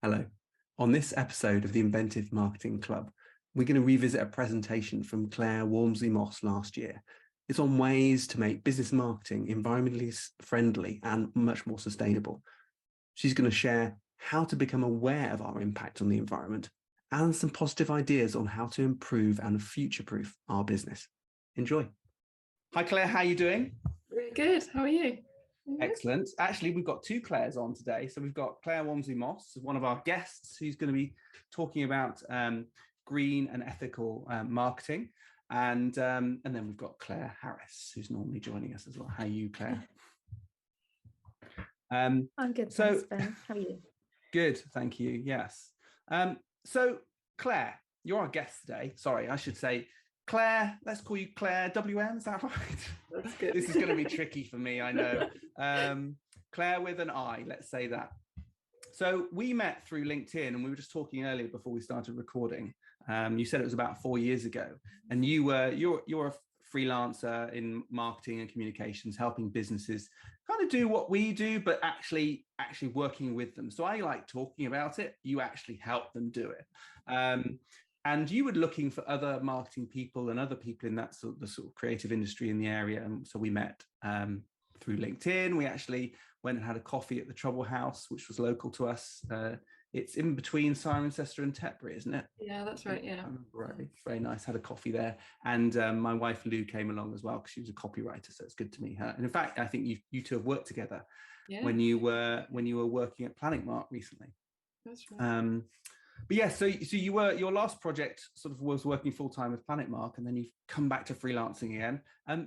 Hello. On this episode of the Inventive Marketing Club, we're going to revisit a presentation from Claire Walmsley-Moss last year. It's on ways to make business marketing environmentally friendly and much more sustainable. She's going to share how to become aware of our impact on the environment and some positive ideas on how to improve and future-proof our business. Enjoy. Hi, Claire. How are you doing? Really good. How are you? Excellent. Actually, we've got two Claires on today. So we've got Claire Walmsley-Moss, one of our guests, who's going to be talking about green and ethical marketing. And then we've got Claire Harris, who's normally joining us as well. How are you, Claire? I'm good, thanks, Ben. How are you? Good, thank you. Yes. So, Claire, you're our guest today. Sorry, I should say Claire, let's call you Claire WM, is that right? That's good. This is going to be tricky for me, I know. Claire with an I, let's say that. So we met through LinkedIn, and we were just talking earlier before we started recording. You said it was about 4 years ago, and you're a freelancer in marketing and communications, helping businesses kind of do what we do, but actually working with them. So I like talking about it. You actually help them do it. And you were looking for other marketing people and other people in that sort of creative industry in the area. And so we met through LinkedIn. We actually went and had a coffee at the Trouble House, which was local to us. It's in between Cirencester and Tetbury, isn't it? Yeah, that's right. Yeah. Right. Very nice. Had a coffee there. And my wife, Lou, came along as well because she was a copywriter. So it's good to meet her. And in fact, I think you two have worked together when you were working at Planet Mark recently. That's right. But yeah, so your last project sort of was working full time with Planet Mark, and then you've come back to freelancing again.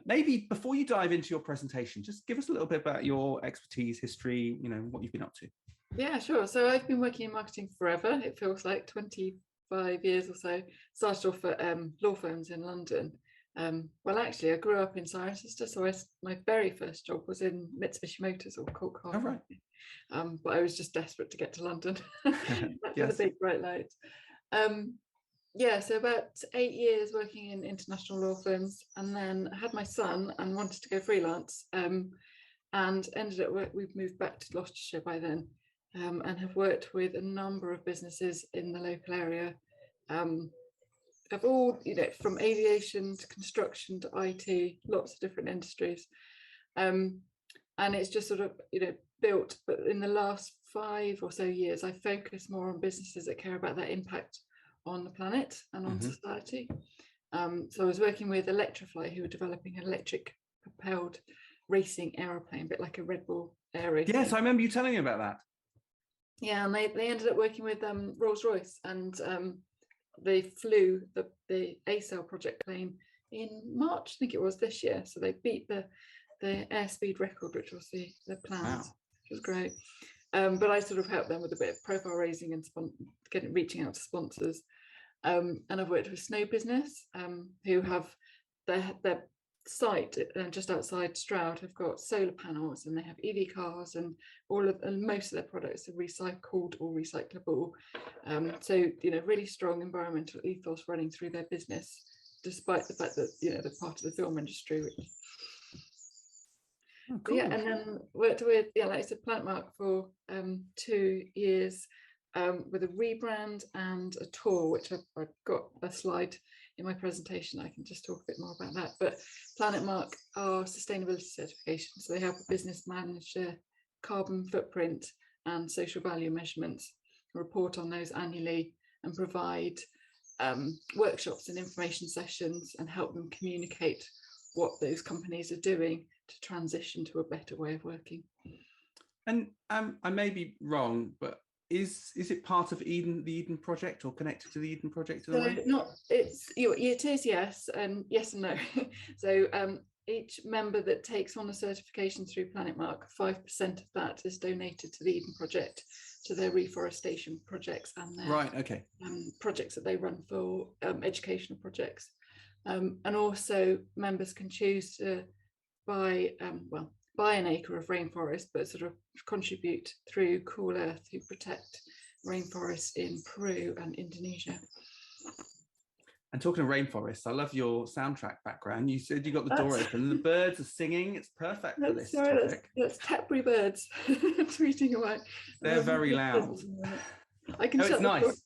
Maybe before you dive into your presentation, just give us a little bit about your expertise, history, what you've been up to. Yeah, sure. So I've been working in marketing forever. It feels like 25 years or so. Started off at law firms in London. Well, actually, I grew up in Cirencester, so my very first job was in Mitsubishi Motors or Colt Car. Oh, right. But I was just desperate to get to London. That's Yes. the big bright light. So about 8 years working in international law firms, and then I had my son and wanted to go freelance, and ended up we've moved back to Gloucestershire by then, and have worked with a number of businesses in the local area, of all, from aviation to construction to IT, lots of different industries. And it's just sort of, built. But in the last 5 or so years, I focus more on businesses that care about their impact on the planet and on society. So I was working with Electrifly, who were developing an electric propelled racing aeroplane, a bit like a Red Bull air race. Yes, I remember you telling me about that. Yeah, and they ended up working with Rolls-Royce, and they flew the ACEL project plane in March, I think it was, this year. So they beat the airspeed record, which was the plans, which was great. But I sort of helped them with a bit of profile raising and reaching out to sponsors. And I've worked with Snow Business, who have their site just outside Stroud have got solar panels, and they have EV cars, and most of their products are recycled or recyclable. So really strong environmental ethos running through their business, despite the fact that they're part of the film industry. Oh, cool. Yeah, and then worked with like I said, Planet Mark for 2 years, with a rebrand and a tour, which I've got a slide in my presentation. I can just talk a bit more about that. But Planet Mark are sustainability certification, so they help a business manage their carbon footprint and social value measurements, report on those annually, and provide workshops and information sessions, and help them communicate what those companies are doing to transition to a better way of working. And I may be wrong, but is it part of the Eden Project, or connected to the Eden Project? It is, yes, and yes and no. So each member that takes on a certification through Planet Mark, 5% of that is donated to the Eden Project, to their reforestation projects and their projects that they run for educational projects. And also members can choose to buy an acre of rainforest, but sort of contribute through Cool Earth, who protect rainforests in Peru and Indonesia. And talking of rainforests, I love your soundtrack background. You said you got the door open and the birds are singing. It's perfect for this topic. That's Tetbury birds tweeting away. They're very loud. I can No, it's shut the door. nice.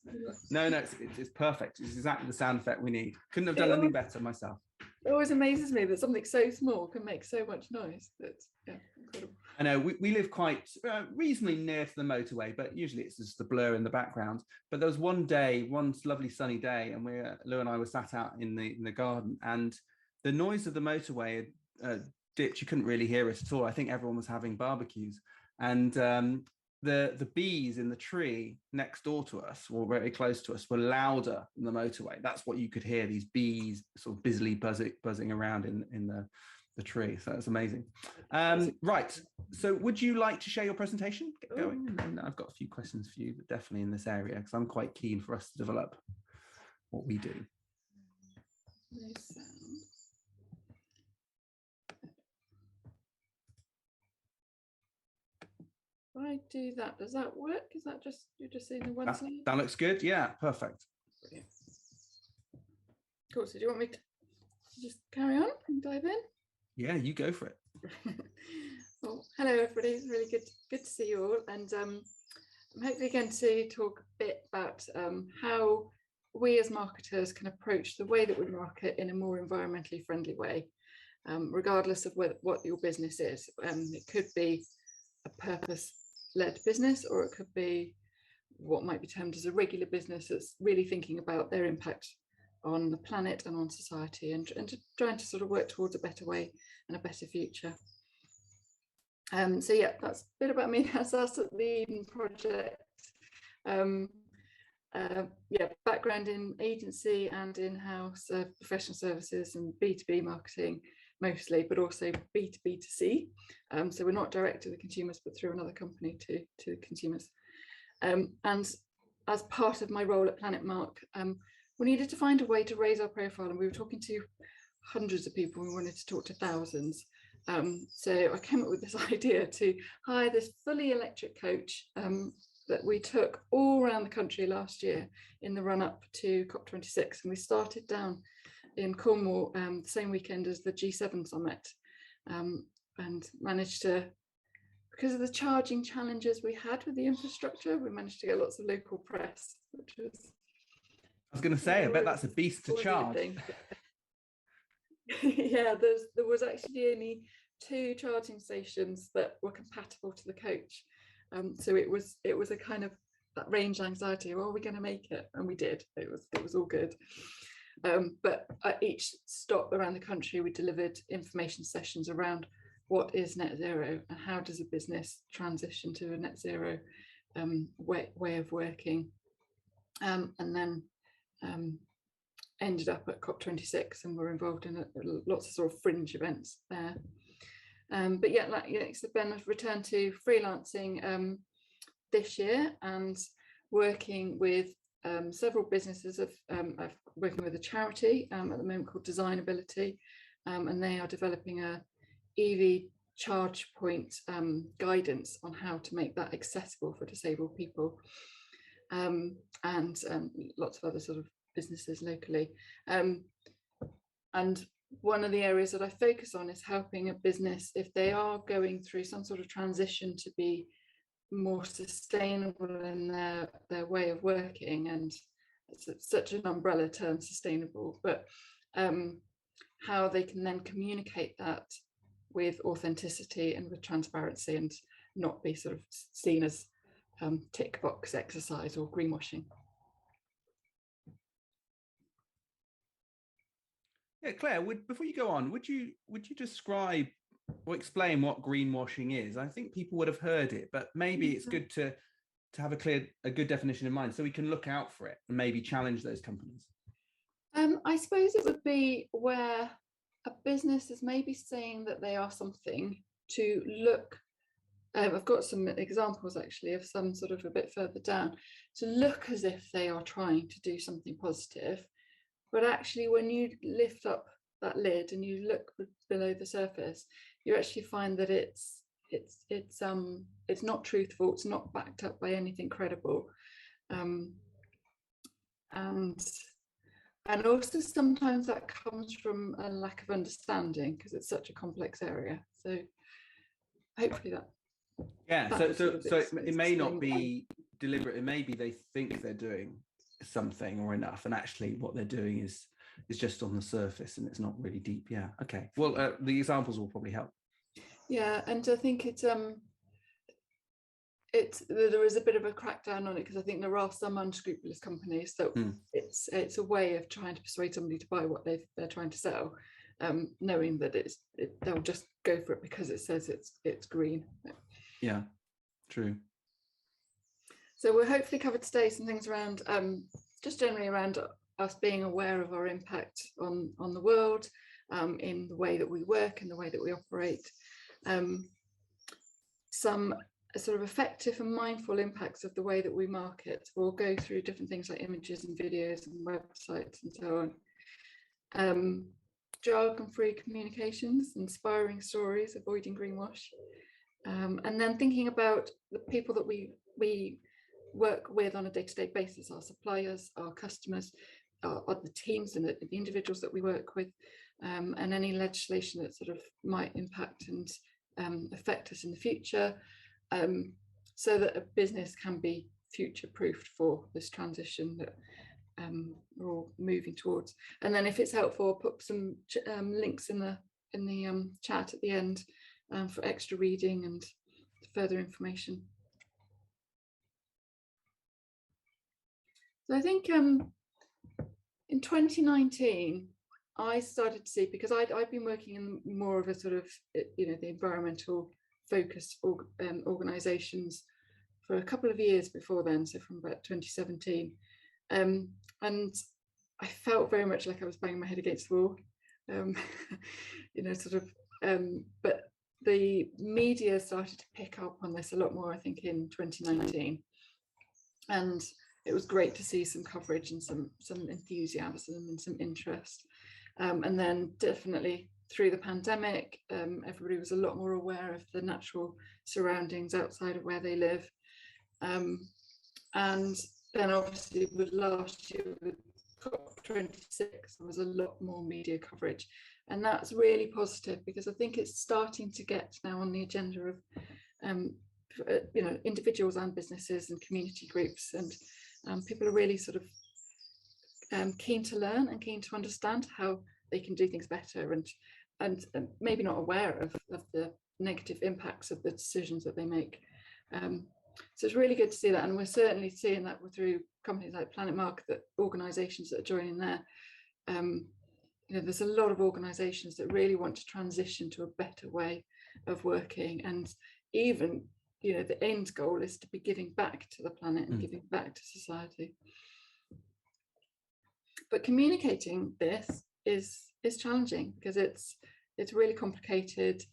No, it's perfect. It's exactly the sound effect we need. Couldn't have done anything better myself. It always amazes me that something so small can make so much noise. That's incredible. I know we live quite reasonably near to the motorway, but usually it's just the blur in the background. But there was one lovely sunny day, and Lou and I were sat out in the garden, and the noise of the motorway dipped. You couldn't really hear it at all. I think everyone was having barbecues, and the bees in the tree next door to us, or very close to us, were louder than the motorway. That's what you could hear, these bees sort of busily buzzing around in the tree. So that's amazing. Right, so would you like to share your presentation? Get going, and then I've got a few questions for you, but definitely in this area, because I'm quite keen for us to develop what we do. If I do that, does that work? Is that just, you're just seeing the one slide? That looks good. Yeah, perfect. Brilliant. Cool. So do you want me to just carry on and dive in? Yeah, you go for it. Well, hello everybody. It's really good to see you all, and I'm hopefully going to talk a bit about how we as marketers can approach the way that we market in a more environmentally friendly way, regardless of what your business is. It could be a purpose-led business, or it could be what might be termed as a regular business that's really thinking about their impact on the planet and on society, and trying to sort of work towards a better way and a better future. So yeah, that's a bit about me. That's us at the Eden Project. Yeah, background in agency and in-house professional services and B2B marketing mostly, but also B2B2C. So we're not direct to the consumers, but through another company to the consumers. And as part of my role at Planet Mark, we needed to find a way to raise our profile, and we were talking to hundreds of people. We wanted to talk to thousands. So I came up with this idea to hire this fully electric coach that we took all around the country last year in the run-up to COP26, and we started down in Cornwall the same weekend as the G7 summit, and managed to, because of the charging challenges we had with the infrastructure, we managed to get lots of local press, which was, I was going to say, I bet that's a beast to charge. Yeah, there was actually only 2 charging stations that were compatible to the coach. So it was a kind of that range anxiety. Well, are we going to make it? And we did. It was all good. But at each stop around the country, we delivered information sessions around what is net zero and how does a business transition to a net zero way of working, and then ended up at COP26, and were involved in lots of sort of fringe events there. But yeah, so Ben has returned to freelancing this year, and working with several businesses of working with a charity at the moment called Designability, and they are developing a EV charge point guidance on how to make that accessible for disabled people, and lots of other sort of businesses locally. And one of the areas that I focus on is helping a business if they are going through some sort of transition to be more sustainable in their way of working, and it's such an umbrella term, sustainable, but how they can then communicate that with authenticity and with transparency, and not be sort of seen as tick box exercise or greenwashing. Yeah, Claire, before you go on, would you describe or explain what greenwashing is? I think people would have heard it, but maybe it's good to have a good definition in mind, so we can look out for it and maybe challenge those companies. I suppose it would be where a business is maybe saying that they are something, to look, I've got some examples actually of some sort of a bit further down, to look as if they are trying to do something positive, but actually when you lift up that lid and you look below the surface, you actually find that it's not truthful, it's not backed up by anything credible, and also sometimes that comes from a lack of understanding, because it's such a complex area. So hopefully that. Yeah, so it may not be deliberately, maybe they think they're doing something or enough, and actually what they're doing is just on the surface and it's not really deep. Yeah. Okay. Well, the examples will probably help. Yeah, and I think there is a bit of a crackdown on it, because I think there are some unscrupulous companies that it's a way of trying to persuade somebody to buy what they're trying to sell, knowing that they'll just go for it because it says it's green. Yeah, true. So we'll hopefully cover today some things around just generally around us being aware of our impact on the world, in the way that we work and the way that we operate. Some sort of effective and mindful impacts of the way that we market. We'll go through different things like images and videos and websites and so on. Jargon-free communications, inspiring stories, avoiding greenwash, and then thinking about the people that we work with on a day-to-day basis, our suppliers, our customers, the teams and the individuals that we work with, and any legislation that sort of might impact and affect us in the future, so that a business can be future-proofed for this transition that we're all moving towards. And then if it's helpful, I'll put some links in the chat at the end for extra reading and further information. So I think in 2019, I started to see, because I've been working in more of a sort of, the environmental focused organisations for a couple of years before then, so from about 2017, and I felt very much like I was banging my head against the wall, but the media started to pick up on this a lot more, I think, in 2019, and it was great to see some coverage and some enthusiasm and some interest, and then definitely through the pandemic, everybody was a lot more aware of the natural surroundings outside of where they live, and then obviously with last year with COP26 there was a lot more media coverage, and that's really positive, because I think it's starting to get now on the agenda of individuals and businesses and community groups, and people are really sort of keen to learn and keen to understand how they can do things better, and maybe not aware of the negative impacts of the decisions that they make. So it's really good to see that, and we're certainly seeing that through companies like Planet Mark, that organisations that are joining there. There's a lot of organisations that really want to transition to a better way of working, and even the end goal is to be giving back to the planet and giving back to society. But communicating this is challenging, because it's really complicated.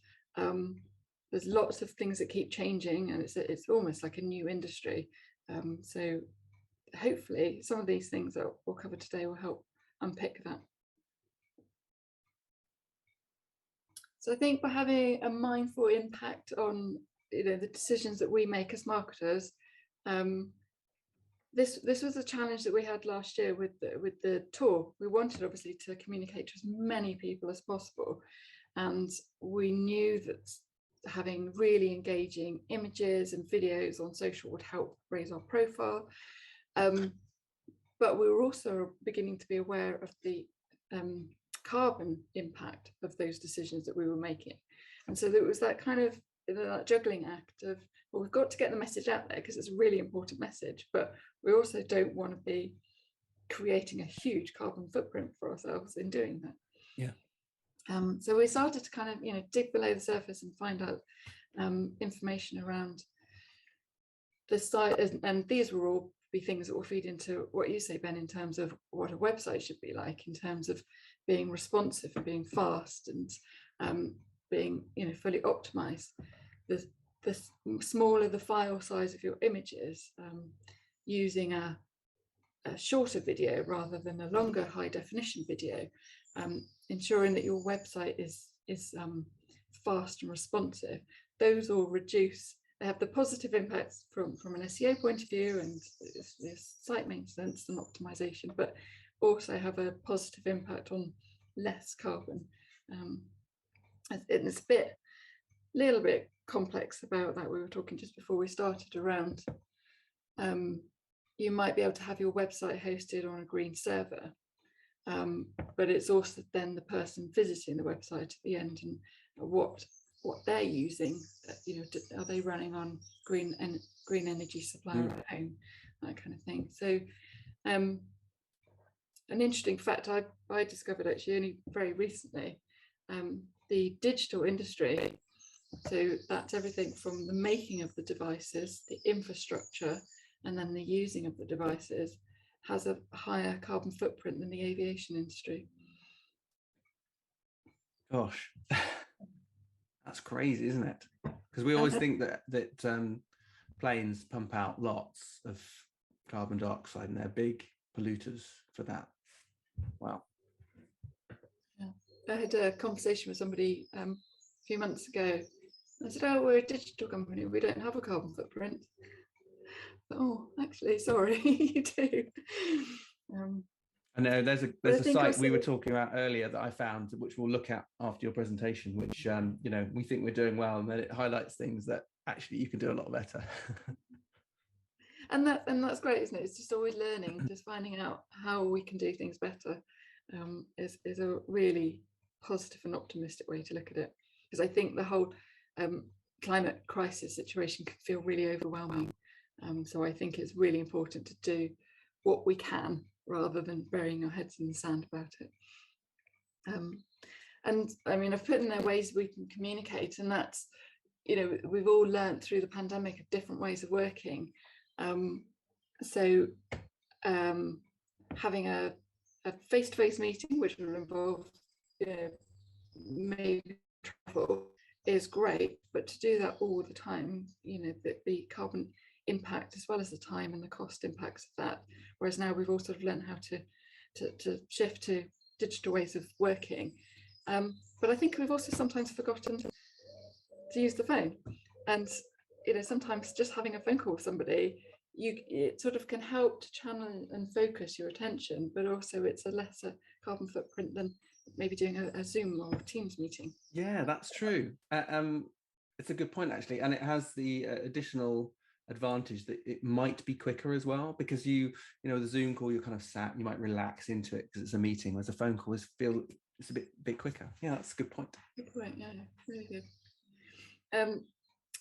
There's lots of things that keep changing, and it's almost like a new industry. So hopefully some of these things that we'll cover today will help unpick that. So I think by having a mindful impact on the decisions that we make as marketers, this was a challenge that we had last year with the tour. We wanted obviously to communicate to as many people as possible, and we knew that having really engaging images and videos on social would help raise our profile, but we were also beginning to be aware of the carbon impact of those decisions that we were making. And so there was that kind of that juggling act of, well, we've got to get the message out there because it's a really important message, but we also don't want to be creating a huge carbon footprint for ourselves in doing that. Yeah. So we started to kind of dig below the surface and find out information around the site, and these will all be things that will feed into what you say, Ben, in terms of what a website should be like, in terms of being responsive and being fast and being fully optimized. The smaller the file size of your images, using a shorter video rather than a longer high definition video, ensuring that your website is fast and responsive. Those all reduce, they have the positive impacts from an SEO point of view and site maintenance and optimization, but also have a positive impact on less carbon. It's a little bit complex about that. We were talking just before we started around you might be able to have your website hosted on a green server, but it's also then the person visiting the website at the end and what they're using. Are they running on green energy supply at home, that kind of thing. So an interesting fact I discovered actually only very recently, the digital industry, so that's everything from the making of the devices, the infrastructure, and then the using of the devices, has a higher carbon footprint than the aviation industry. Gosh, that's crazy, isn't it? Because we always think that planes pump out lots of carbon dioxide and they're big polluters for that. Wow. Yeah. I had a conversation with somebody a few months ago. I said, "Oh, we're a digital company. We don't have a carbon footprint." Oh, actually, sorry, you do. I know there's a site we were talking about earlier that I found, which we'll look at after your presentation, which we think we're doing well, and then it highlights things that actually you can do a lot better. and that's great, isn't it? It's just always learning, just finding out how we can do things better. Is a really positive and optimistic way to look at it, because I think the whole climate crisis situation can feel really overwhelming. So I think it's really important to do what we can rather than burying our heads in the sand about it. And I mean, I've put in there ways we can communicate, and that's, we've all learned through the pandemic of different ways of working. So having a face-to-face meeting, which will involve maybe travel, is great, but to do that all the time, the carbon impact as well as the time and the cost impacts of that. Whereas now we've all sort of learned how to shift to digital ways of working. But I think we've also sometimes forgotten to use the phone. And sometimes just having a phone call with somebody, it sort of can help to channel and focus your attention, but also it's a lesser carbon footprint than maybe doing a Zoom or Teams meeting. Yeah, that's true. It's a good point, actually. And it has the additional advantage that it might be quicker as well, because the Zoom call, you're kind of sat, you might relax into it because it's a meeting, whereas a phone call it's a bit quicker. Yeah, that's a good point. Good point. Yeah, really good.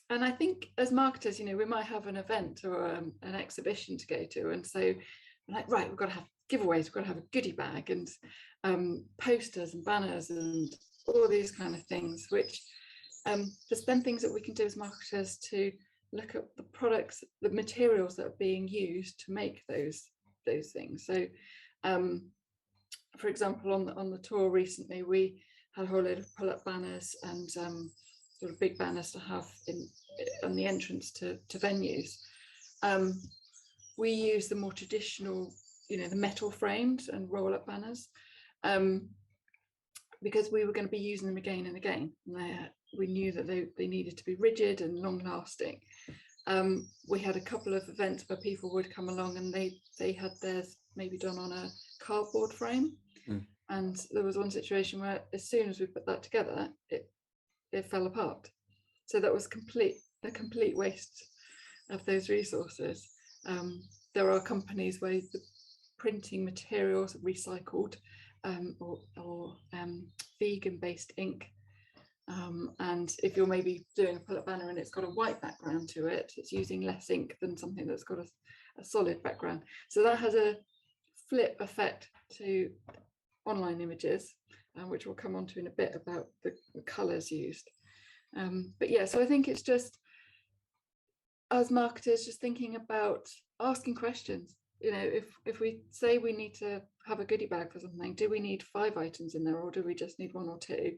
And I think as marketers, we might have an event or an exhibition to go to, and so we're like, right, we've got to have giveaways, we've got to have a goodie bag and posters and banners and all these kind of things, which there's then things that we can do as marketers to look at the products, the materials that are being used to make those things. So for example, on the tour recently, we had a whole load of pull-up banners and sort of big banners to have on the entrance to venues. We use the more traditional, the metal framed and roll-up banners, because we were going to be using them again and again. We knew that they needed to be rigid and long-lasting. We had a couple of events where people would come along and they had theirs maybe done on a cardboard frame. And there was one situation where as soon as we put that together, it fell apart. So that was a complete waste of those resources. There are companies where the printing materials are recycled or vegan-based ink. And if you're maybe doing a pull-up banner and it's got a white background to it, it's using less ink than something that's got a solid background. So that has a flip effect to online images, which we'll come on to in a bit about the colours used. But yeah, so I think it's just, as marketers, just thinking about asking questions. If we say we need to have a goodie bag for something, do we need 5 items in there, or do we just need 1 or 2?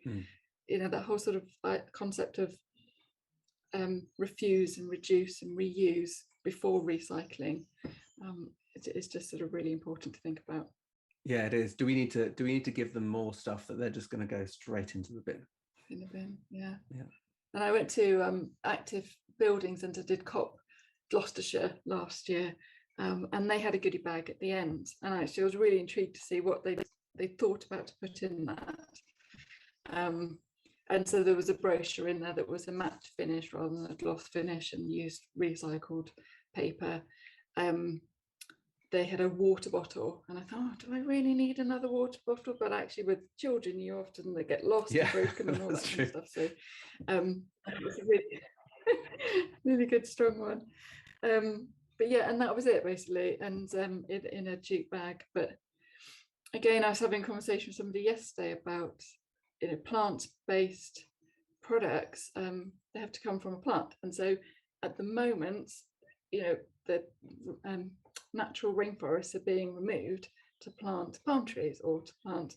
That whole sort of concept of refuse and reduce and reuse before recycling is just sort of really important to think about. Yeah, it is. Do we need to give them more stuff that they're just going to go straight into the bin? In the bin, yeah. And I went to Active Buildings and I did COP Gloucestershire last year, and they had a goodie bag at the end. And actually, I was really intrigued to see what they thought about to put in that. And so there was a brochure in there that was a matte finish rather than a gloss finish, and used recycled paper. they had a water bottle, and I thought, oh, do I really need another water bottle? But actually, with children, you often they get lost and broken and all that kind of stuff. So it's a really, really good, strong one. But yeah, and that was it basically, and in a jute bag. But again, I was having a conversation with somebody yesterday about, plant-based products. They have to come from a plant, and so at the moment, the natural rainforests are being removed to plant palm trees or to plant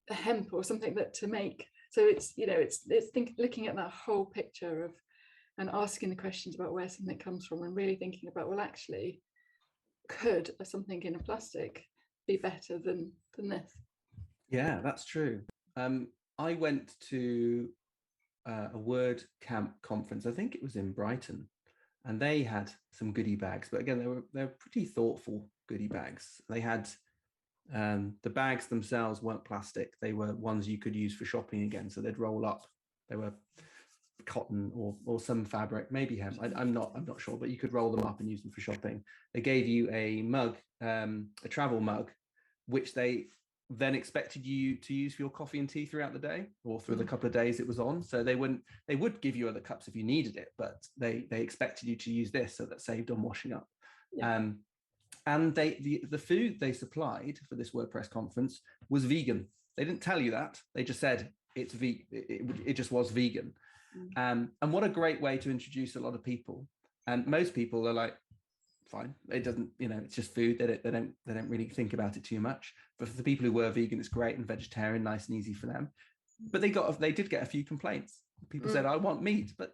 a hemp or something that to make. So it's looking at that whole picture of, and asking the questions about where something comes from, and really thinking about, well, actually, could something in a plastic be better than this? Yeah, that's true. I went to a word camp conference. I think it was in Brighton, and they had some goodie bags. But again, they were pretty thoughtful goodie bags. They had the bags themselves weren't plastic. They were ones you could use for shopping again. So they'd roll up. They were cotton or some fabric, maybe hemp. I'm not sure, but you could roll them up and use them for shopping. They gave you a mug, a travel mug, which they then expected you to use for your coffee and tea throughout the day, or through the couple of days it was on. So they would give you other cups if you needed it, but they expected you to use this, so that saved on washing up. Yeah. And the food they supplied for this WordPress conference was vegan. They didn't tell you that. They just said it's it just was vegan. And what a great way to introduce a lot of people. And most people are like, fine, it doesn't, it's just food. They don't really think about it too much. But for the people who were vegan, it's great, and vegetarian, nice and easy for them. But they did get a few complaints. People said, I want meat. But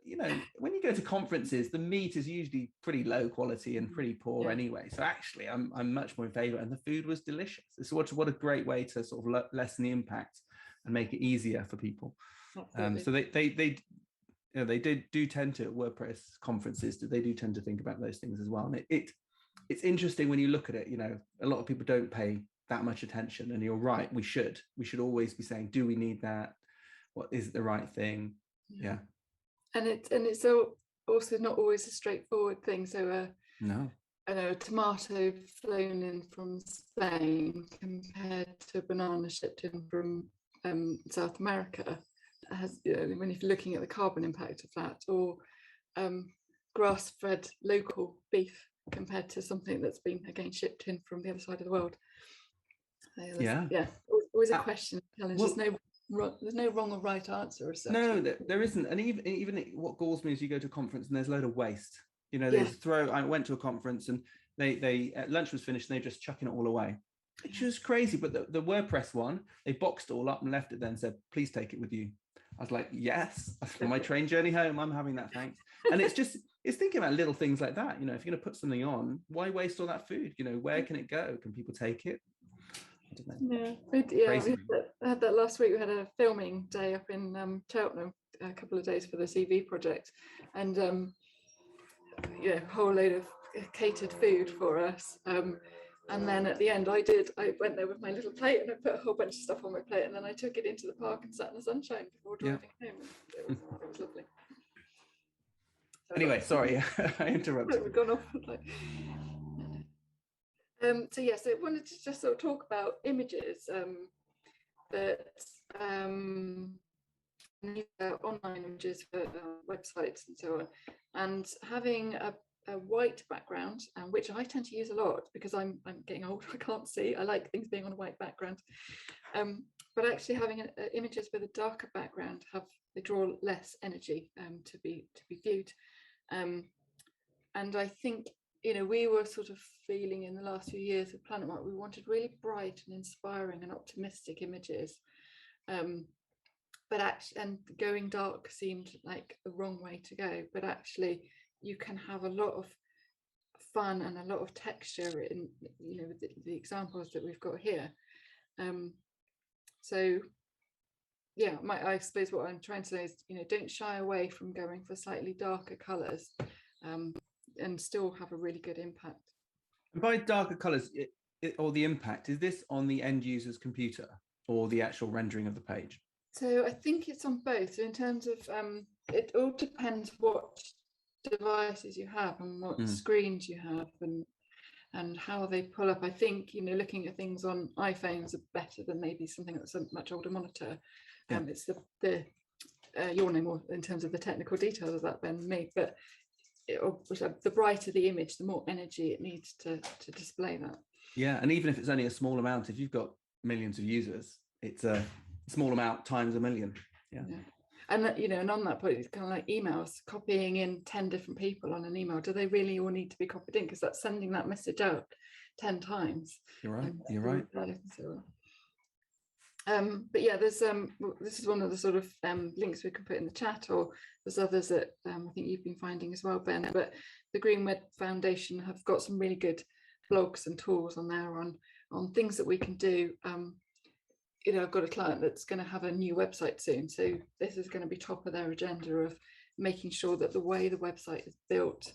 when you go to conferences, the meat is usually pretty low quality and pretty poor anyway. So actually, I'm much more in favor. And the food was delicious. It's what a great way to sort of lessen the impact and make it easier for people. So they do tend to, at WordPress conferences, they do tend to think about those things as well. And it's interesting when you look at it. A lot of people don't pay that much attention, and you're right. We should always be saying, do we need that? What is it, the right thing? Yeah. And it's also not always a straightforward thing. So no, I know a tomato flown in from Spain compared to a banana shipped in from South America has, when you're looking at the carbon impact of that, or grass-fed local beef compared to something that's been again shipped in from the other side of the world. Always a question, challenge. There's no wrong or right answer as such. No, there isn't. And even what galls me is you go to a conference and there's a load of waste. I went to a conference and they lunch was finished and they just chucking it all away. It's just crazy. But the WordPress one, they boxed it all up and left it there and said, please take it with you. I was like, yes, for my train journey home, I'm having that, thanks. And it's thinking about little things like that. If you're going to put something on, why waste all that food? Where can it go? Can people take it? I don't know. We had that last week. We had a filming day up in Cheltenham, a couple of days for the CV project, and a whole load of catered food for us. And then at the end, I went there with my little plate and I put a whole bunch of stuff on my plate, and then I took it into the park and sat in the sunshine before driving home. It was lovely. So anyway, sorry, I interrupted. We've gone off. So I wanted to just sort of talk about images that online images for websites and so on, and having a white background, which I tend to use a lot because I'm getting old. I can't see. I like things being on a white background, but actually having images with a darker background they draw less energy to be viewed, and I think we were sort of feeling in the last few years of Planet Mark, we wanted really bright and inspiring and optimistic images, but actually, and going dark seemed like the wrong way to go. But actually, you can have a lot of fun and a lot of texture in with the examples that we've got here. I suppose what I'm trying to say is, don't shy away from going for slightly darker colours, and still have a really good impact. And by darker colours, or the impact, is this on the end user's computer or the actual rendering of the page? So I think it's on both. So in terms of, it all depends what devices you have and what screens you have, and and how they pull up. I think, you know, looking at things on iPhones are better than maybe something that's a much older monitor. It's your name more in terms of the technical details of that than me, but the brighter the image, the more energy it needs to display that. Yeah, and even if it's only a small amount, if you've got millions of users, it's a small amount times a million. Yeah. And you know, and on that point, it's kind of like emails, copying in 10 different people on an email. Do they really all need to be copied in? Because that's sending that message out 10 times. You're right. You're right. But yeah, there's this is one of the sort of links we can put in the chat, or there's others that I think you've been finding as well, Ben. But the Green Web Foundation have got some really good blogs and tools on there on things that we can do. You know, I've got a client that's going to have a new website soon, so this is going to be top of their agenda of making sure that the way the website is built,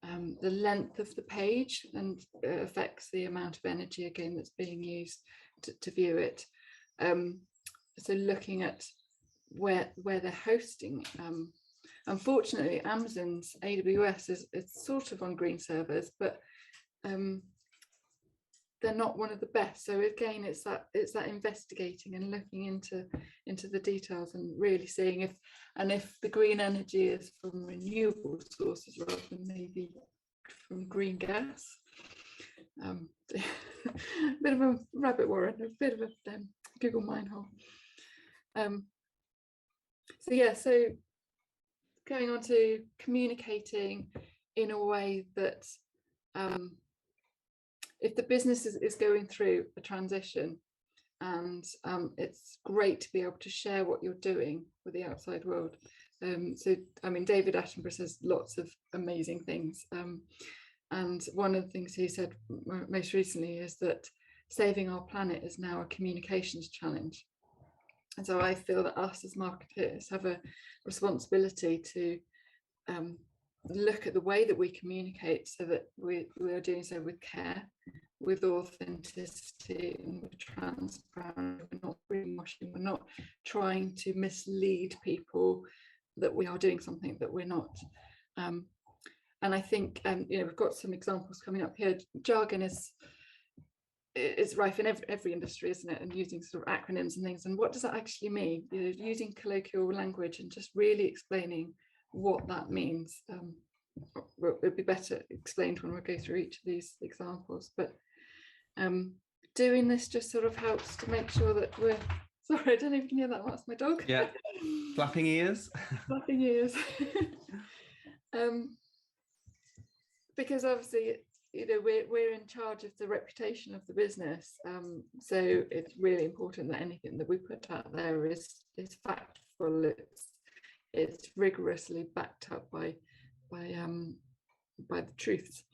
the length of the page, and affects the amount of energy again that's being used to view it. So looking at where they're hosting. Unfortunately, Amazon's AWS is sort of on green servers, but they're not one of the best. So again, it's that investigating and looking into the details and really seeing if the green energy is from renewable sources rather than maybe from green gas. A bit of a rabbit warren, a bit of a Google mine hole. So going on to communicating in a way that if the business is going through a transition, and it's great to be able to share what you're doing with the outside world. So I mean, David Attenborough says lots of amazing things, and one of the things he said most recently is that saving our planet is now a communications challenge. And so I feel that us as marketers have a responsibility to look at the way that we communicate so that we are doing so with care, with authenticity, and with transparency. We're not greenwashing, we're not trying to mislead people that we are doing something that we're not. And I think you know, we've got some examples coming up here. Jargon is rife in every industry, isn't it? And using sort of acronyms and things. And what does that actually mean? You know, using colloquial language and just really explaining what that means. It'd be better explained when we go through each of these examples. But doing this just sort of helps to make sure that we're. Sorry, I don't know if you can hear that. That's my dog. Yeah, flapping ears. Flapping ears. Because obviously, you know, we're in charge of the reputation of the business, so it's really important that anything that we put out there is factful. It's rigorously backed up by the truths,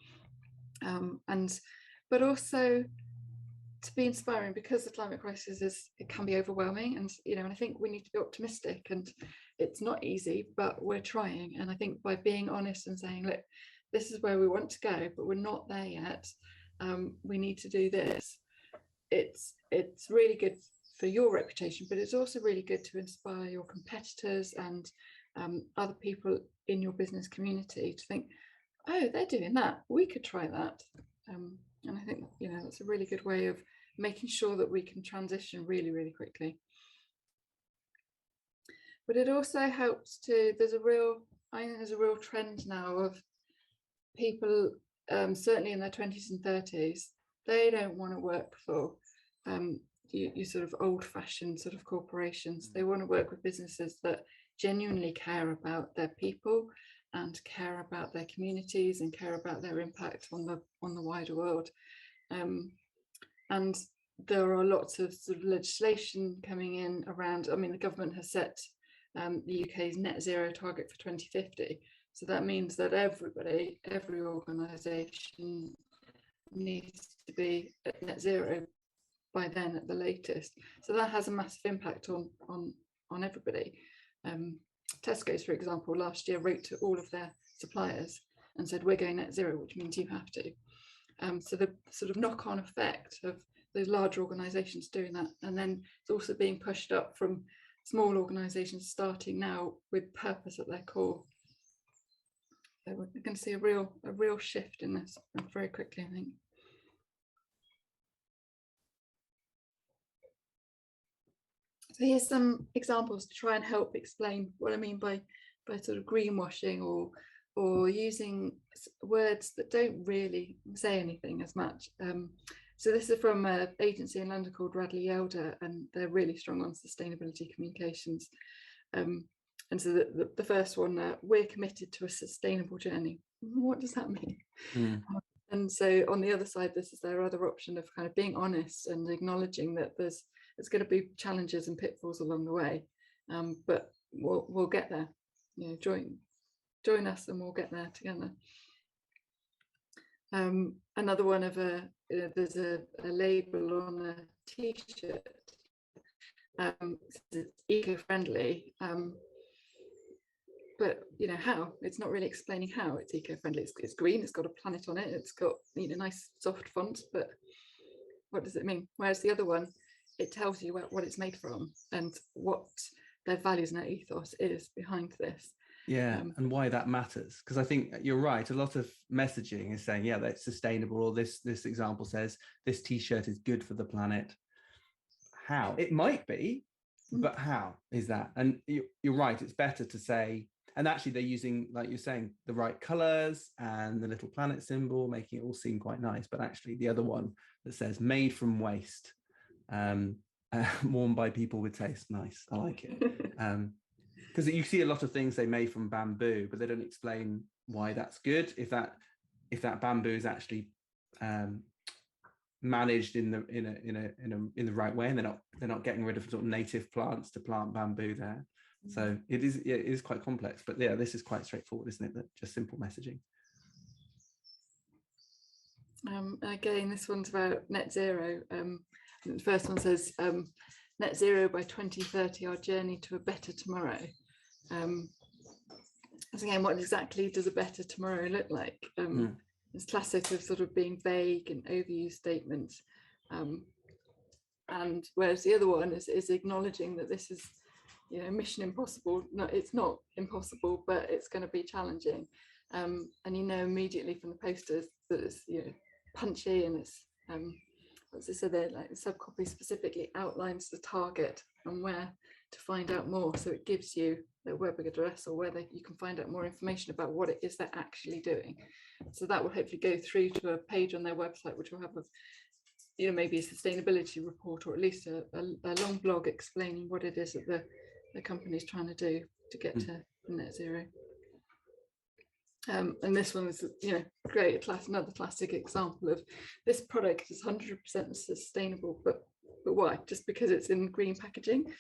but also to be inspiring, because the climate crisis it can be overwhelming, and you know, and I think we need to be optimistic, and it's not easy, but we're trying. And I think by being honest and saying, look, this is where we want to go, but we're not there yet. We need to do this. It's really good for your reputation, but it's also really good to inspire your competitors and other people in your business community to think, oh, they're doing that, we could try that. And I think, you know, that's a really good way of making sure that we can transition really, really quickly. But it also helps to, I think there's a real trend now of people, certainly in their 20s and 30s, they don't want to work for you sort of old-fashioned sort of corporations. They want to work with businesses that genuinely care about their people and care about their communities and care about their impact on the wider world. And there are lots of sort of legislation coming in around. I mean, the government has set the UK's net zero target for 2050. So that means that everybody, every organisation needs to be at net zero by then at the latest. So that has a massive impact on everybody. Tesco's, for example, last year wrote to all of their suppliers and said, we're going net zero, which means you have to. So the sort of knock-on effect of those large organisations doing that, and then it's also being pushed up from small organisations starting now with purpose at their core. So we're going to see a real shift in this very quickly, I think. So here's some examples to try and help explain what I mean by sort of greenwashing or using words that don't really say anything as much. So this is from an agency in London called Radley Elder, and they're really strong on sustainability communications. And so the first one, we're committed to a sustainable journey. What does that mean? And so on the other side, this is their other option of kind of being honest and acknowledging that there's going to be challenges and pitfalls along the way, but we'll get there. You know, join us and we'll get there together. Another one of there's a label on a t-shirt. It's eco-friendly, but you know how? It's not really explaining how it's eco-friendly. It's green. It's got a planet on it. It's got nice soft font, but what does it mean? Whereas the other one, it tells you what it's made from and what their values and their ethos is behind this. Yeah, and why that matters, because I think you're right. A lot of messaging is saying, yeah, that's sustainable, or this example says this t-shirt is good for the planet. How? It might be, but how is that? And you're right, it's better to say, and actually they're using, like you're saying, the right colors and the little planet symbol, making it all seem quite nice. But actually the other one that says made from waste, worn by people with taste, nice, I like it. Because you see a lot of things they made from bamboo, but they don't explain why that's good. If that bamboo is actually managed in the right way, and they're not getting rid of sort of native plants to plant bamboo there. So it is quite complex. But yeah, this is quite straightforward, isn't it? That just simple messaging. Again, this one's about net zero. The first one says net zero by 2030, our journey to a better tomorrow. So again, what exactly does a better tomorrow look like? It's classic of sort of being vague and overused statements. And whereas the other one is acknowledging that this is, mission impossible. No, it's not impossible, but it's going to be challenging. And immediately from the posters that it's punchy, and it's as I said there, like the subcopy specifically outlines the target and where to find out more. So it gives you the web address or whether you can find out more information about what it is they're actually doing. So that will hopefully go through to a page on their website, which will have maybe a sustainability report, or at least a long blog explaining what it is that the company is trying to do to get to net zero. And this one is, great, another classic example of this product is 100% sustainable, but why? Just because it's in green packaging.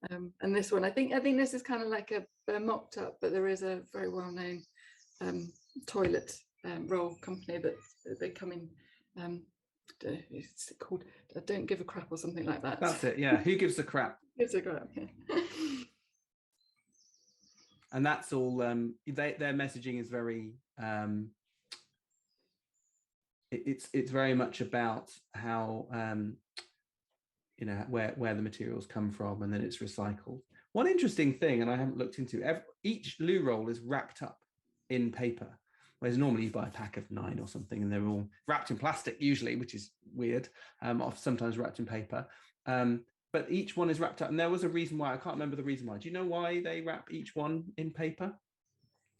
And this one, I think this is kind of like a mocked up, but there is a very well-known toilet roll company that they come in. It's called Don't Give a Crap or something like that. That's it. Yeah. Who gives a crap? Gives a crap. Yeah. And that's all. Their messaging is very. It's very much about how where the materials come from, and then it's recycled. One interesting thing, and I haven't looked into, each loo roll is wrapped up in paper, whereas normally you buy a pack of 9 or something, and they're all wrapped in plastic usually, which is weird. Sometimes wrapped in paper. But each one is wrapped up, and there was a reason why. I can't remember the reason why. Do you know why they wrap each one in paper?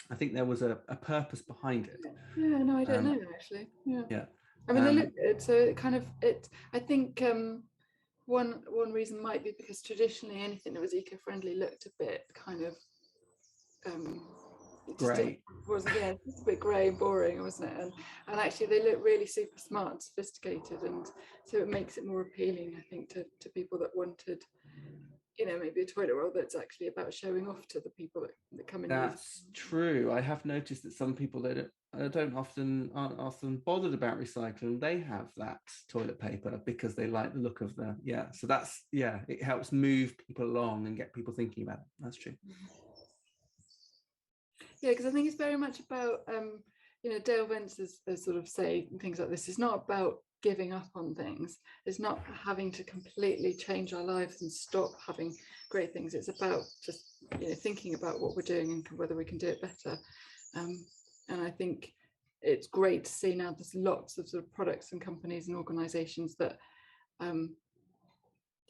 I think there was a purpose behind it. Yeah, no, I don't know actually. Yeah. I mean, they look good, so I think one reason might be because traditionally anything that was eco-friendly looked a bit kind of grey. Just a bit grey and boring, wasn't it? And actually they look really super smart and sophisticated, and so it makes it more appealing, I think, to people that wanted maybe a toilet roll that's actually about showing off to the people that come in. That's true. I have noticed that some people that aren't often bothered about recycling, they have that toilet paper because they like the look of so that's it helps move people along and get people thinking about it. That's true. Yeah, because I think it's very much about Dale Vance as sort of say things like this. It's not about giving up on things. It's not having to completely change our lives and stop having great things. It's about just thinking about what we're doing and whether we can do it better. And I think it's great to see now there's lots of sort of products and companies and organisations that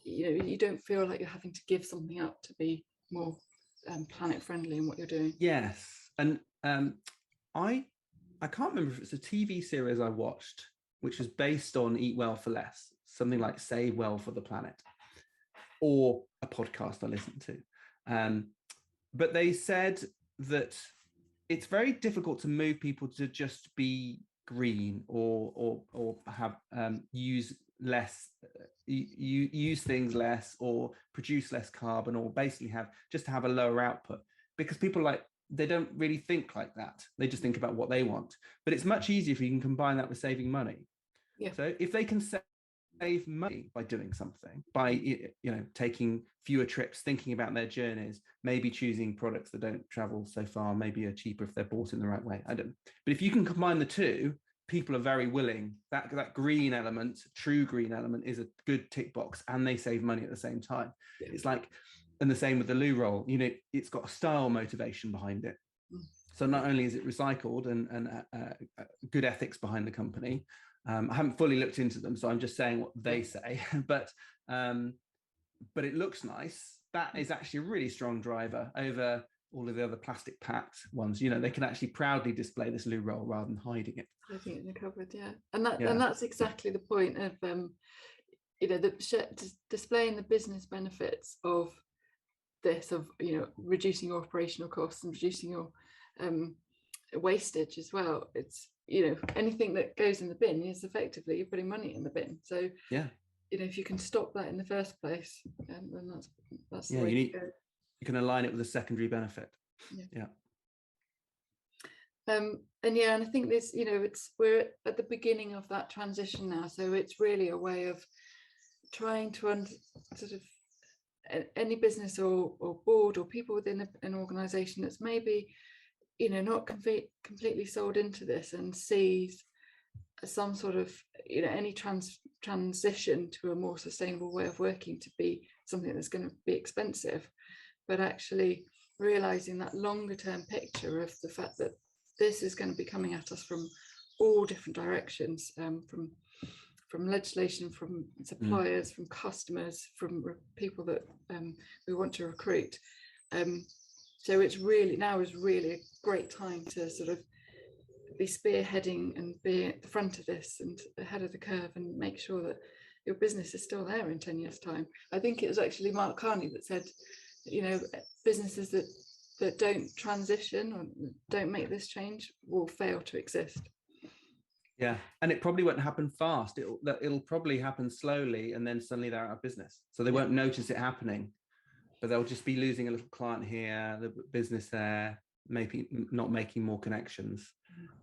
you don't feel like you're having to give something up to be more planet friendly in what you're doing. Yes, and I can't remember if it's a TV series I watched, which was based on Eat Well for Less, something like Save Well for the Planet, or a podcast I listened to. But they said that it's very difficult to move people to just be green or have use less, use things less, or produce less carbon, or basically have a lower output, because people they don't really think like that. They just think about what they want. But it's much easier if you can combine that with saving money. Yeah. So if they can save money by doing something, by taking fewer trips, thinking about their journeys, maybe choosing products that don't travel so far, maybe are cheaper if they're bought in the right way. I don't know. But if you can combine the two, people are very willing. That green element, true green element, is a good tick box, and they save money at the same time. Yeah. It's like, and the same with the loo roll. It's got a style motivation behind it. So not only is it recycled and good ethics behind the company. I haven't fully looked into them, so I'm just saying what they say. But it looks nice. That is actually a really strong driver over all of the other plastic packed ones. They can actually proudly display this loo roll rather than hiding it. Hiding it in the cupboard, yeah. And that's exactly the point of displaying the business benefits of this, of reducing your operational costs and reducing your wastage as well. It's anything that goes in the bin is effectively you're putting money in the bin. So yeah, if you can stop that in the first place, then that's the way to go. You can align it with a secondary benefit. Yeah. And I think this, we're at the beginning of that transition now. So it's really a way of trying to sort of any business or board or people within an organization that's maybe not completely sold into this and sees some sort of any transition to a more sustainable way of working to be something that's going to be expensive, but actually realizing that longer term picture of the fact that this is going to be coming at us from all different directions, from legislation, from suppliers, from customers, from people that we want to recruit. So it's really a great time to sort of be spearheading and be at the front of this and ahead of the curve, and make sure that your business is still there in 10 years' time. I think it was actually Mark Carney that said, businesses that don't transition or don't make this change will fail to exist. Yeah, and it probably won't happen fast. It'll probably happen slowly, and then suddenly they're out of business. So they won't notice it happening, but they'll just be losing a little client here, the business there, maybe not making more connections,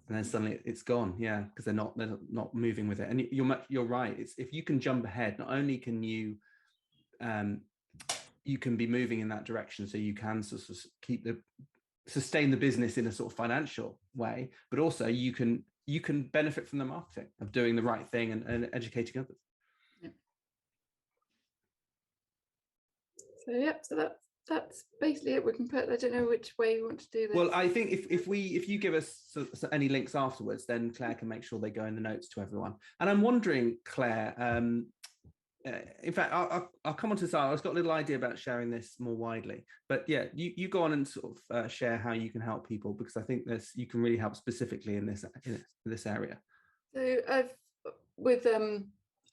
and then suddenly it's gone. Yeah, because they're not moving with it. And you're right. It's, if you can jump ahead, not only can you can be moving in that direction, so you can sort of sustain the business in a sort of financial way, but also you can benefit from the marketing of doing the right thing and educating others. So that's basically it. We can put, I don't know which way you want to do this. Well, I think if you give us any links afterwards, then Claire can make sure they go in the notes to everyone. And I'm wondering, Claire, in fact, I'll come on to this. I've got a little idea about sharing this more widely, but yeah, you go on and sort of share how you can help people, because I think you can really help specifically in this area. So with a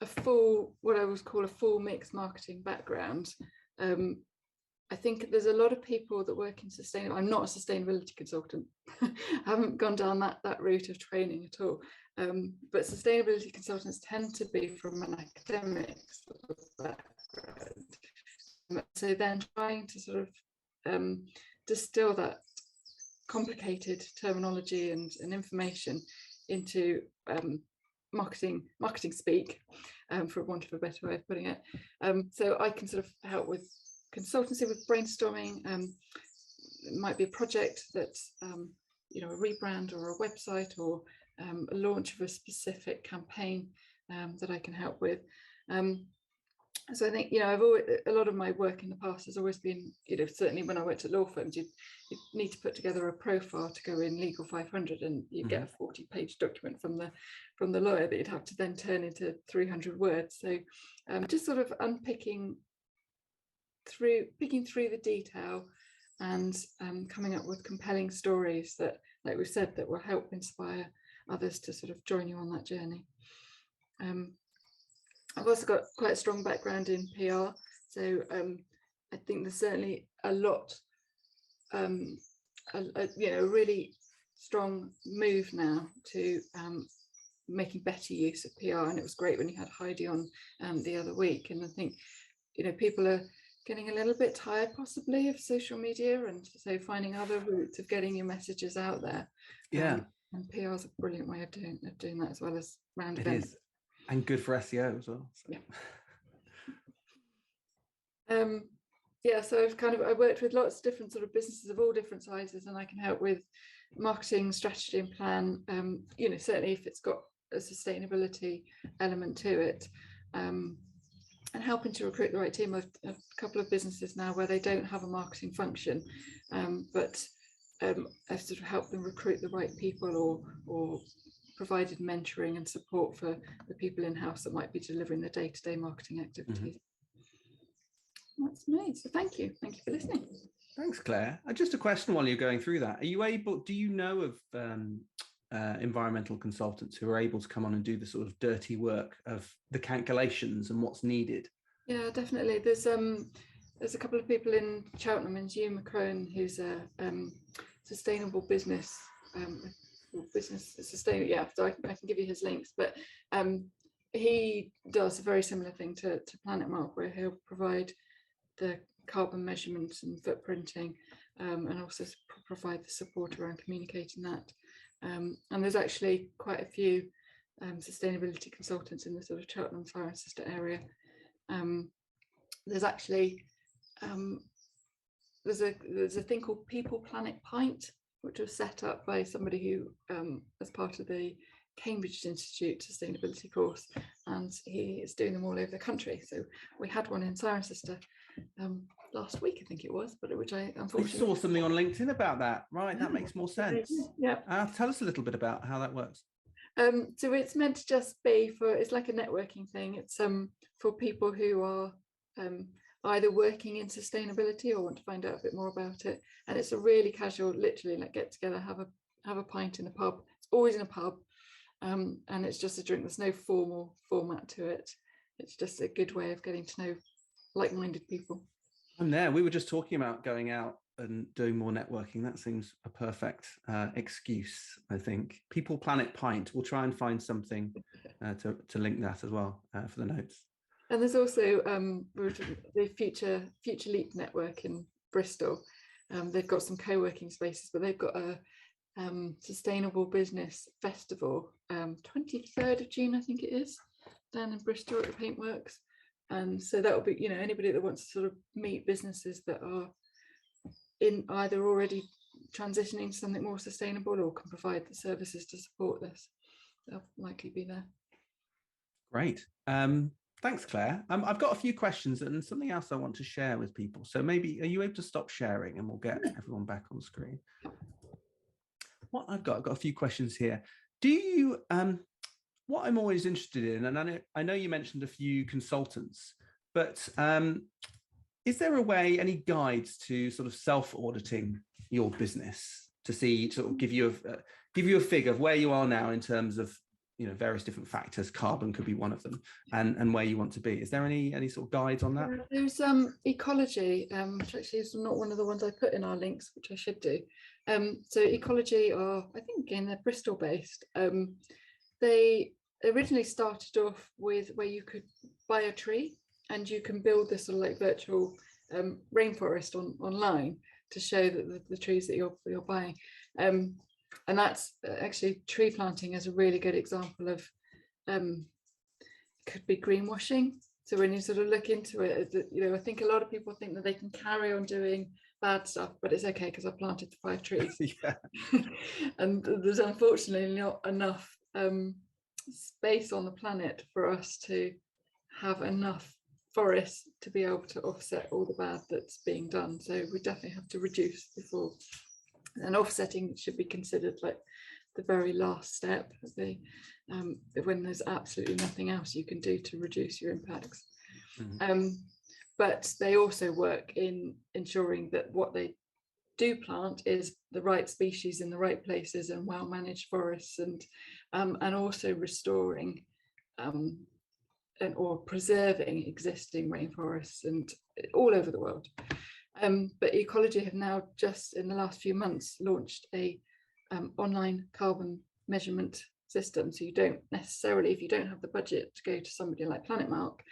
full, what I would call a full mixed marketing background, I think there's a lot of people that work in sustainable. I'm not a sustainability consultant. I haven't gone down that route of training at all. But sustainability consultants tend to be from an academic sort of background. So then trying to sort of distill that complicated terminology and information into marketing speak, for want of a better way of putting it. So I can sort of help with consultancy, with brainstorming. It might be a project that a rebrand or a website, or a launch of a specific campaign that I can help with. So I think, you know, I've always, a lot of my work in the past has always been, you know, certainly when I went to law firms, you need to put together a profile to go in Legal 500, and you get a 40-page document from the lawyer that you'd have to then turn into 300 words. So just sort of picking through the detail and coming up with compelling stories that, like we said, that will help inspire others to sort of join you on that journey. I've also got quite a strong background in PR, so I think there's certainly a lot, you know, a really strong move now to making better use of PR. And it was great when you had Heidi on the other week. And I think, you know, people are getting a little bit tired possibly of social media, and so finding other routes of getting your messages out there. Yeah, and PR is a brilliant way of doing that, as well as round it events. is. And good for SEO as well. So. Yeah. Yeah, so I worked with lots of different sort of businesses of all different sizes, and I can help with marketing, strategy and plan. You know, certainly if it's got a sustainability element to it, and helping to recruit the right team. I've a couple of businesses now where they don't have a marketing function, but I've sort of helped them recruit the right people, or provided mentoring and support for the people in-house that might be delivering the day-to-day marketing activities. That's me. So thank you for listening. Thanks, Claire. Just a question while you're going through that. Do you know of environmental consultants who are able to come on and do the sort of dirty work of the calculations and what's needed? Yeah, definitely. There's a couple of people in Cheltenham, and Hugh McCrone, who's a sustainable business sustainable, yeah, so I can give you his links, but he does a very similar thing to Planet Mark, where he'll provide the carbon measurements and footprinting, and also provide the support around communicating that. And there's actually quite a few sustainability consultants in the sort of Cheltenham Cirencester area. There's actually there's a thing called People Planet Pint, which was set up by somebody who as part of the Cambridge Institute sustainability course, and he is doing them all over the country. So we had one in Cirencester last week, I think it was, but which I unfortunately saw something on LinkedIn about that. Right, that makes more sense. Yeah. Tell us a little bit about how that works. So it's meant to just be it's like a networking thing. It's for people who are either working in sustainability or want to find out a bit more about it. And it's a really casual, literally like get together, have a pint in a pub. It's always in a pub, and it's just a drink. There's no formal format to it. It's just a good way of getting to know like-minded people. And there, we were just talking about going out and doing more networking. That seems a perfect excuse, I think. People Planet Pint. We'll try and find something to link that as well for the notes. And there's also the Future Leap Network in Bristol. They've got some co-working spaces, but they've got a sustainable business festival, 23rd of June, I think it is, down in Bristol at the Paintworks. And so that will be, you know, anybody that wants to sort of meet businesses that are in either already transitioning to something more sustainable or can provide the services to support this, they'll likely be there. Great. Thanks, Claire. I've got a few questions and something else I want to share with people. So maybe, are you able to stop sharing and we'll get everyone back on screen? What I've got a few questions here. Do you, what I'm always interested in, and I know you mentioned a few consultants, but is there a way, any guides to sort of self-auditing your business to see, sort of give you a figure of where you are now in terms of, you know, various different factors? Carbon could be one of them, and where you want to be. Is there any sort of guides on that? There's Ecology, which actually is not one of the ones I put in our links, which I should do. So Ecology are, I think again, they're Bristol based. They originally started off with where you could buy a tree and you can build this sort of like virtual rainforest online to show that the trees that you're buying. And that's actually, tree planting is a really good example of could be greenwashing. So when you sort of look into it, you know, I think a lot of people think that they can carry on doing bad stuff, but it's okay because I planted 5 trees. Yeah. And there's unfortunately not enough space on the planet for us to have enough forests to be able to offset all the bad that's being done. So we definitely have to reduce before, and offsetting should be considered like the very last step, when there's absolutely nothing else you can do to reduce your impacts. But they also work in ensuring that what they do plant is the right species in the right places and well managed forests, and also restoring or preserving existing rainforests and all over the world. But Ecology have now just in the last few months launched a online carbon measurement system. So you don't necessarily, if you don't have the budget to go to somebody like Planet Mark,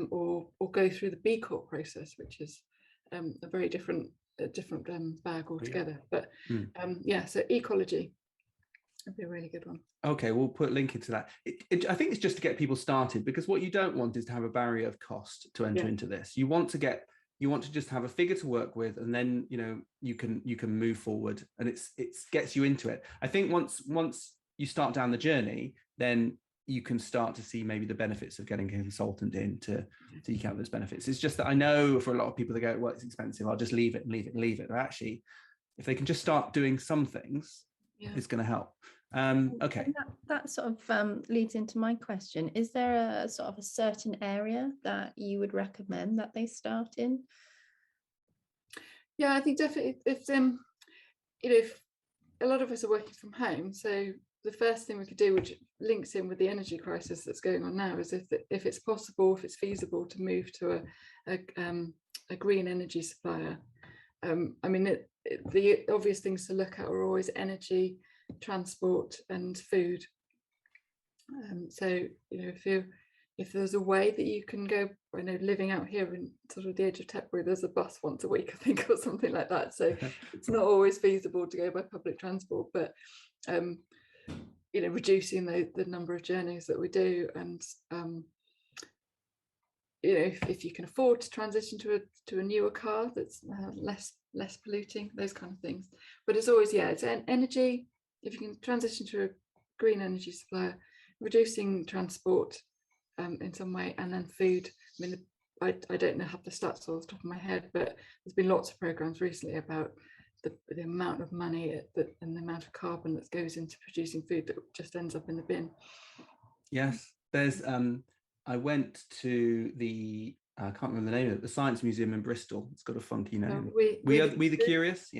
or go through the B Corp process, which is a very different bag altogether. But yeah, so Ecology would be a really good one. Okay, we'll put a link into that. I think it's just to get people started, because what you don't want is to have a barrier of cost to enter into this. You want to just have a figure to work with, and then you can move forward, and it gets you into it. I think once you start down the journey, then you can start to see maybe the benefits of getting a consultant in to eke out those benefits. It's just that I know for a lot of people, they go, well, it's expensive, I'll just leave it. But actually, if they can just start doing some things, it's going to help. Okay. And that sort of leads into my question. Is there a sort of a certain area that you would recommend that they start in? Yeah, I think definitely if a lot of us are working from home, so the first thing we could do, which links in with the energy crisis that's going on now, is if it's possible, if it's feasible to move to a green energy supplier. I mean, the obvious things to look at are always energy, transport, and food. So if there's a way that you can go, I know living out here in sort of the edge of Tetbury, there's a bus once a week, I think, or something like that. So it's not always feasible to go by public transport, but reducing the number of journeys that we do, and if you can afford to transition to a newer car that's less polluting, those kind of things. But it's always it's energy. If you can transition to a green energy supplier, reducing transport in some way, and then food. I mean, I don't have the stats off the top of my head, but there's been lots of programs recently about the amount of money and the amount of carbon that goes into producing food that just ends up in the bin. Yes, there's I went to I can't remember the name of it, the Science Museum in Bristol. It's got a funky name. We the Curious,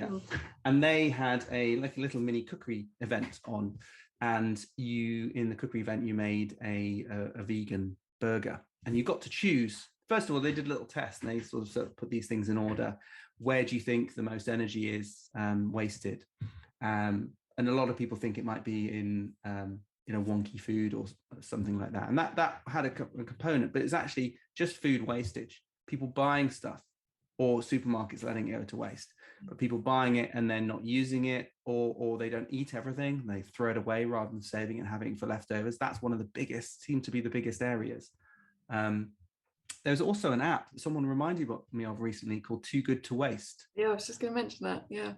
and they had a little mini cookery event on, and in the cookery event you made a vegan burger, and you got to choose. First of all, they did a little test, and they sort of put these things in order. Where do you think the most energy is wasted? And a lot of people think it might be in wonky food or something like that. And that had a component, but it's actually just food wastage. People buying stuff, or supermarkets letting it go to waste. But people buying it and then not using it, or they don't eat everything, they throw it away rather than saving it and having it for leftovers. That's one of the biggest, seem to be the biggest areas. There's also an app that someone reminded me of recently called Too Good to Waste. Yeah, I was just going to mention that. Yeah.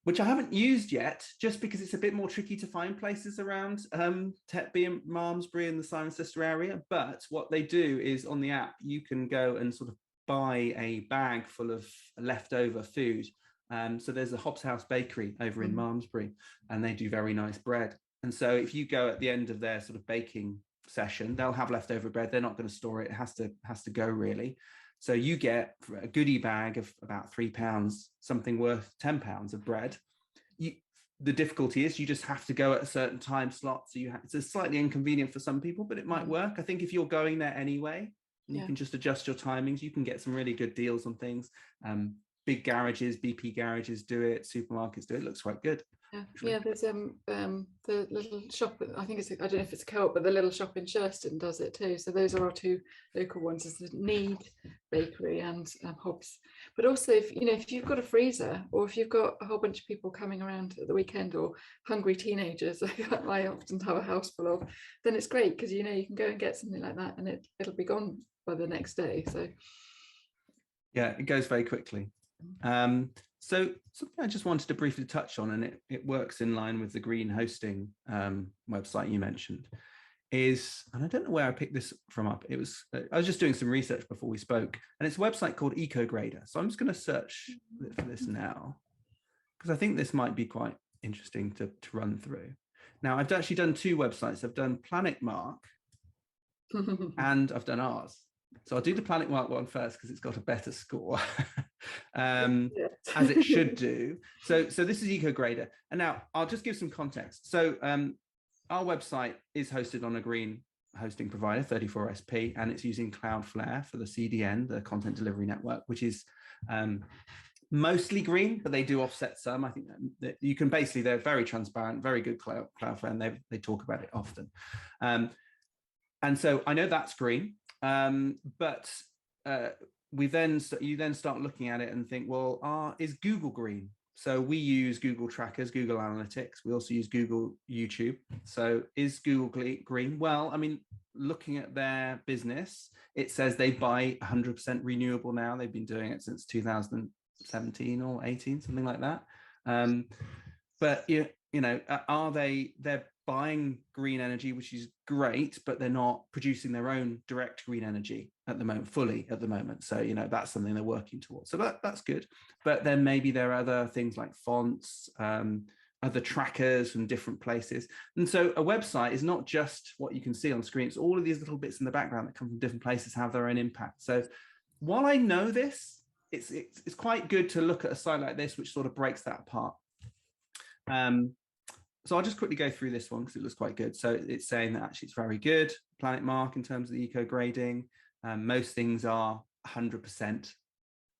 Which I haven't used yet, just because it's a bit more tricky to find places around Tetbury and Malmesbury and the Cirencester area. But what they do is on the app, you can go and sort of buy a bag full of leftover food. So there's a Hobbs House Bakery over in Malmesbury, and they do very nice bread. And so if you go at the end of their sort of baking session, they'll have leftover bread. They're not going to store it. It has to go, really. So you get a goodie bag of about £3, something worth £10 of bread. The difficulty is you just have to go at a certain time slot. So it's slightly inconvenient for some people, but it might work. I think if you're going there anyway, and you can just adjust your timings, you can get some really good deals on things. Big garages, BP garages do it, supermarkets do it. It looks quite good. Yeah, there's the little shop, I think I don't know if it's a co-op, but the little shop in Shurston does it too. So those are our two local ones, is the Need Bakery and Hobbs. But also if you've got a freezer, or if you've got a whole bunch of people coming around at the weekend, or hungry teenagers, I often have a house full of, then it's great, because you can go and get something like that and it'll be gone by the next day. So yeah, it goes very quickly. So something I just wanted to briefly touch on, and it works in line with the green hosting website you mentioned, is, and I don't know where I picked this from up. It was, I was just doing some research before we spoke, and it's a website called EcoGrader. So I'm just going to search for this now, because I think this might be quite interesting to run through. Now, I've actually done two websites. I've done Planet Mark and I've done ours. So I'll do the Planet Mark one first because it's got a better score, as it should do. So this is EcoGrader. And now I'll just give some context. So our website is hosted on a green hosting provider, 34SP, and it's using Cloudflare for the CDN, the Content Delivery Network, which is mostly green, but they do offset some. I think that you can basically, they're very transparent, very good Cloudflare, and they talk about it often. And so I know that's green, but you then start looking at it and think, well, is Google green? So we use Google Trackers, Google Analytics. We also use Google YouTube. So is Google green? Well, I mean, looking at their business, it says they buy 100% renewable now. They've been doing it since 2017 or 18, something like that. But you know, they're buying green energy, which is great, but they're not producing their own direct green energy at the moment, fully at the moment. So, you know, that's something they're working towards. So that's good. But then maybe there are other things like fonts, other trackers from different places. And so a website is not just what you can see on screen. It's all of these little bits in the background that come from different places, have their own impact. So while I know this, it's quite good to look at a site like this, which sort of breaks that apart. So I'll just quickly go through this one because it looks quite good. So it's saying that actually it's very good, Planet Mark, in terms of the eco grading. Most things are 100%.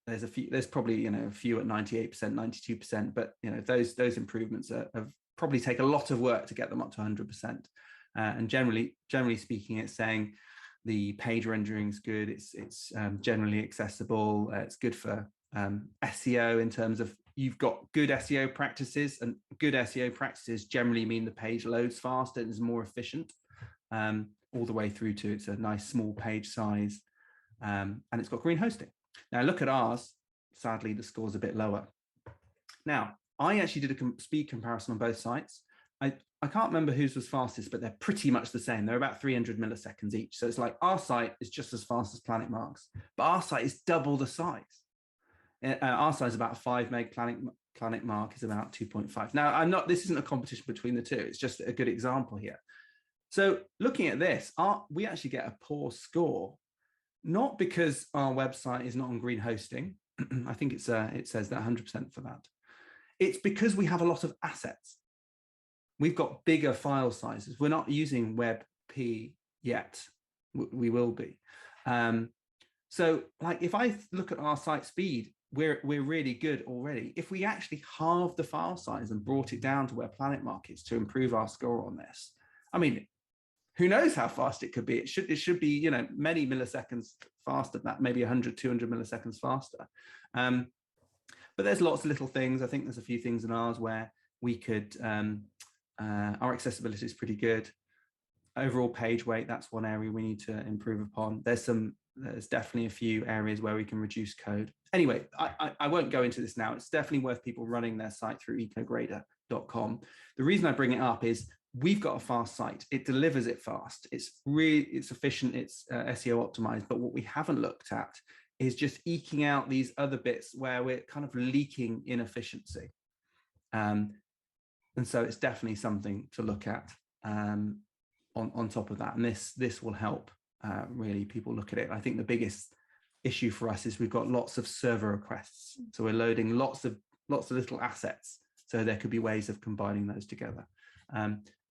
There's probably, you know, a few at 98%, 92%, but you know, those improvements have probably take a lot of work to get them up to 100%. And generally speaking, it's saying the page rendering is good. It's generally accessible. It's good for SEO in terms of you've got good SEO practices, and good SEO practices generally mean the page loads faster and is more efficient, all the way through to it's a nice small page size, and it's got green hosting. Now look at ours. Sadly, the score's a bit lower. Now, I actually did a speed comparison on both sites. I can't remember whose was fastest, but they're pretty much the same. They're about 300 milliseconds each. So it's like our site is just as fast as Planet Mark's, but our site is double the size. Our site is about 5 meg, Planet Mark is about 2.5. Now, this isn't a competition between the two. It's just a good example here. So looking at this, we actually get a poor score, not because our website is not on green hosting. I think it says that 100% for that. It's because we have a lot of assets. We've got bigger file sizes. We're not using WebP yet. We will be. So like if I look at our site speed, we're really good already. If we actually halved the file size and brought it down to where Planet Mark is to improve our score on this, I mean, who knows how fast it could be? It should be, you know, many milliseconds faster than that, maybe 100, 200 milliseconds faster. But there's lots of little things. I think there's a few things in ours where we could, our accessibility is pretty good. Overall page weight, that's one area we need to improve upon. There's definitely a few areas where we can reduce code. Anyway, I won't go into this now. It's definitely worth people running their site through ecograder.com. The reason I bring it up is we've got a fast site. It delivers it fast. It's efficient. It's SEO optimized. But what we haven't looked at is just eking out these other bits where we're kind of leaking inefficiency. And so it's definitely something to look at on top of that. And this will help really people look at it. I think the biggest issue for us is we've got lots of server requests. So we're loading lots of little assets. So there could be ways of combining those together.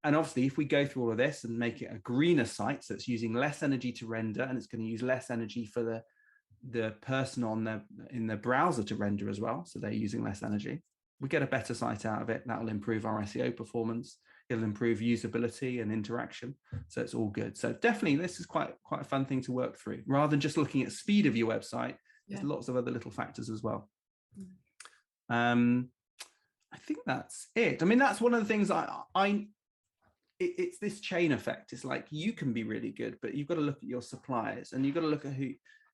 And obviously, if we go through all of this and make it a greener site, so it's using less energy to render, and it's going to use less energy for the person in the browser to render as well. So they're using less energy. We get a better site out of it. That will improve our SEO performance. It'll improve usability and interaction. So it's all good. So definitely, this is quite a fun thing to work through. Rather than just looking at speed of your website, there's lots of other little factors as well. I think that's it. I mean, that's one of the things it's this chain effect. It's like you can be really good, but you've got to look at your suppliers, and you've got to look at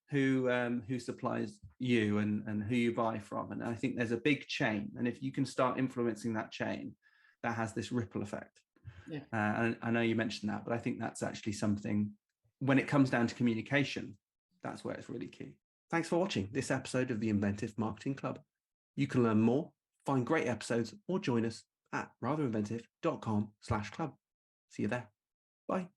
who supplies you and who you buy from. And I think there's a big chain, and if you can start influencing that chain, that has this ripple effect. Yeah. And I know you mentioned that, but I think that's actually something, when it comes down to communication, that's where it's really key. Thanks for watching this episode of the Inventive Marketing Club. You can learn more, find great episodes, or join us at ratherinventive.com/club. See you there. Bye.